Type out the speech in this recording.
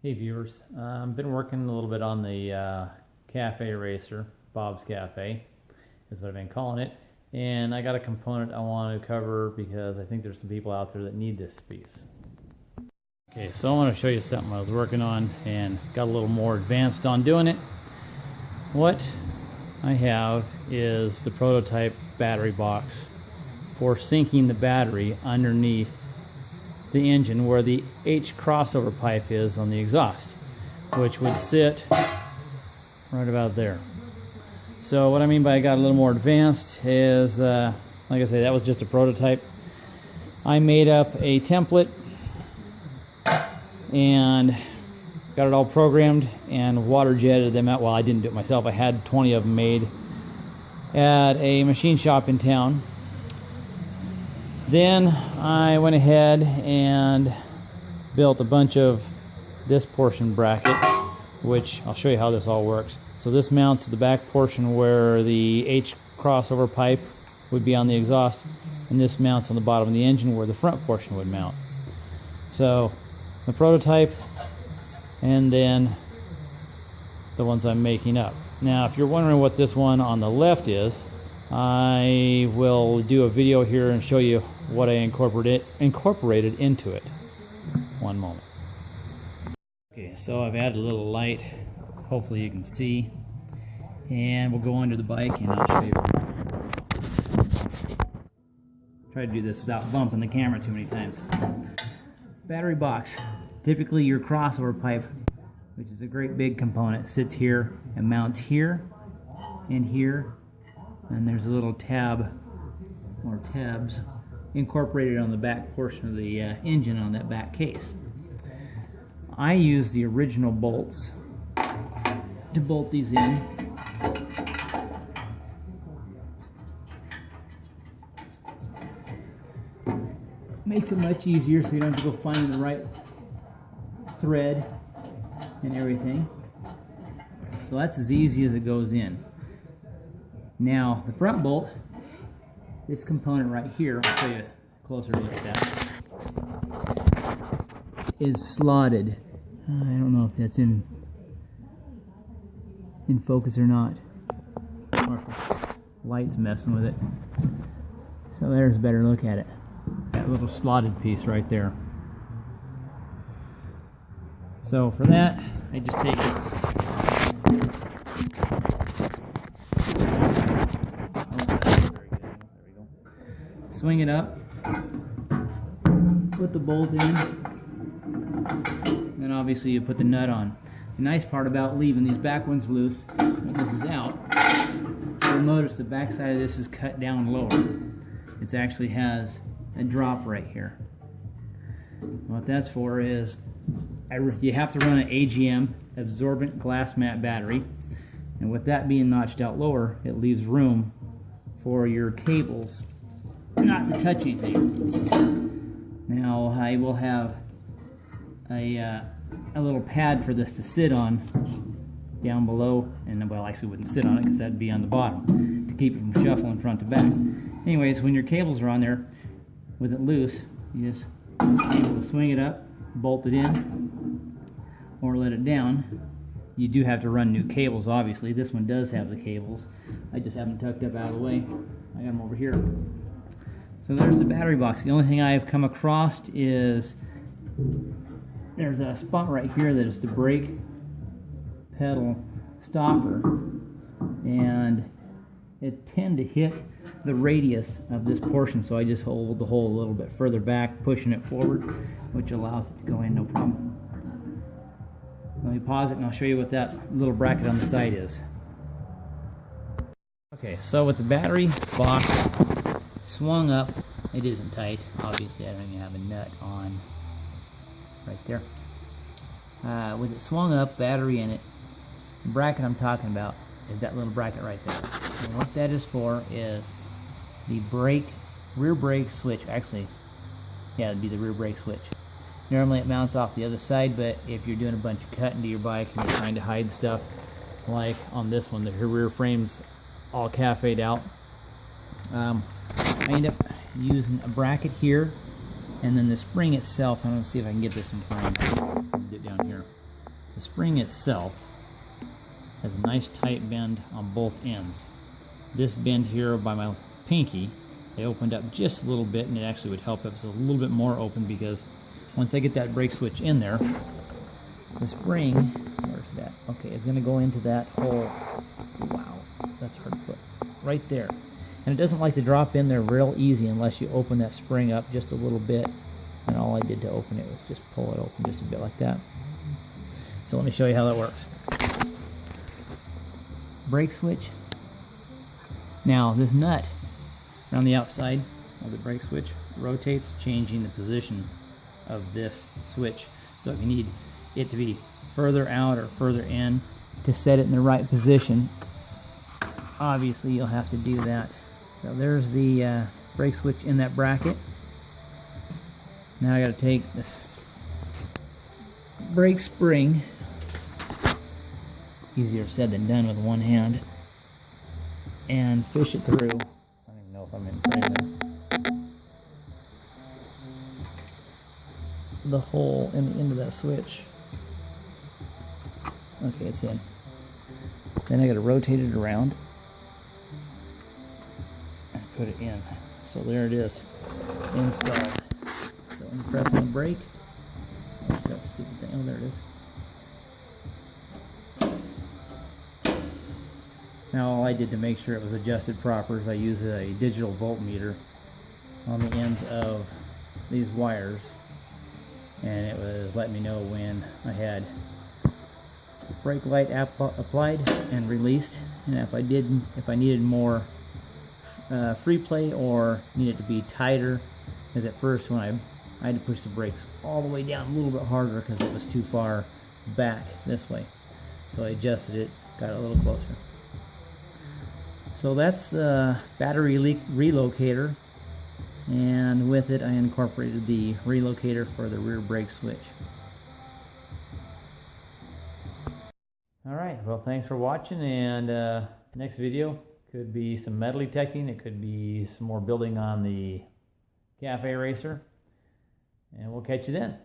Hey viewers, I've been working a little bit on the Cafe Racer, Bob's Cafe is what I've been calling it, and I got a component I want to cover because I think there's some people out there that need this piece. Okay, so I want to show you something I was working on and got a little more advanced on doing it. What I have is the prototype battery box for sinking the battery underneath the engine where the H crossover pipe is on the exhaust, which would sit right about there. So what I mean by I got a little more advanced is, like I say, that was just a prototype. I made up a template and got it all programmed and water jetted them out. Well, I didn't do it myself. I had 20 of them made at a machine shop in town. Then I went ahead and built a bunch of this portion bracket, which I'll show you how this all works. So this mounts the back portion where the H crossover pipe would be on the exhaust, and this mounts on the bottom of the engine where the front portion would mount. So the prototype and then the ones I'm making up. Now if you're wondering what this one on the left is, I will do a video here and show you what I incorporated into it. One moment. Okay, so I've added a little light, hopefully you can see, and we'll go under the bike and I'll show you. Try to do this without bumping the camera too many times. Battery box. Typically your crossover pipe, which is a great big component, sits here and mounts here and here. And there's a little tab or tabs incorporated on the back portion of the engine on that back case. I use the original bolts to bolt these in. Makes it much easier so you don't have to go find the right thread and everything. So that's as easy as it goes in. Now, the front bolt, this component right here, I'll show you a closer look at that, is slotted. I don't know if that's in focus or not. Or if the light's messing with it. So there's a better look at it. That little slotted piece right there. So for that, I just take it. Swing it up, put the bolt in, and obviously you put the nut on. The nice part about leaving these back ones loose, when this is out, you'll notice the back side of this is cut down lower. It actually has a drop right here. What that's for is you have to run an AGM, absorbent glass mat battery, and with that being notched out lower, it leaves room for your cables not to touch anything. Now I will have a little pad for this to sit on down below, and well, actually wouldn't sit on it because that'd be on the bottom to keep it from shuffling front to back. Anyways, when your cables are on there with it loose, you just able to swing it up, bolt it in, or let it down. You do have to run new cables, obviously. This one does have the cables. I just have them tucked up out of the way. I got them over here. So there's the battery box. The only thing I've come across is there's a spot right here that is the brake pedal stopper, and it tend to hit the radius of this portion, so I just hold the hole a little bit further back, pushing it forward, which allows it to go in no problem. Let me pause it and I'll show you what that little bracket on the side is. Okay, so with the battery box swung up, it isn't tight. Obviously, I don't even have a nut on right there. With it swung up, battery in it, the bracket I'm talking about is that little bracket right there. And what that is for is the rear brake switch. Actually, yeah, it'd be the rear brake switch. Normally it mounts off the other side, but if you're doing a bunch of cutting to your bike and you're trying to hide stuff, like on this one, the rear frame's all cafe'd out. I end up using a bracket here, and then the spring itself. I'm going to see if I can get this in frame. Do it down here. The spring itself has a nice tight bend on both ends. This bend here by my pinky, I opened up just a little bit, and it actually would help if it's a little bit more open, because once I get that brake switch in there, the spring, where's that? Okay, it's going to go into that hole. Wow, that's hard to put. Right there. And it doesn't like to drop in there real easy unless you open that spring up just a little bit. And all I did to open it was just pull it open just a bit like that. So let me show you how that works. Brake switch. Now this nut around the outside of the brake switch rotates, changing the position of this switch. So if you need it to be further out or further in to set it in the right position, obviously you'll have to do that. So there's the brake switch in that bracket. Now I got to take this brake spring, easier said than done with one hand, and fish it through. I don't even know if I'm in frame there. The hole in the end of that switch. Okay, it's in. Then I got to rotate it around and put it in. So there it is, installed. So when you press on the brake, what's that stupid thing? Oh, there it is. Now all I did to make sure it was adjusted proper is I used a digital voltmeter on the ends of these wires, and it was letting me know when I had brake light applied and released, and if I needed more free play or needed to be tighter, because at first when I had to push the brakes all the way down a little bit harder because it was too far back this way. So I adjusted it, got it a little closer. So that's the battery relocator, and with it I incorporated the relocator for the rear brake switch. Alright, well, thanks for watching, and next video could be some metal detecting, it could be some more building on the Cafe Racer, and we'll catch you then.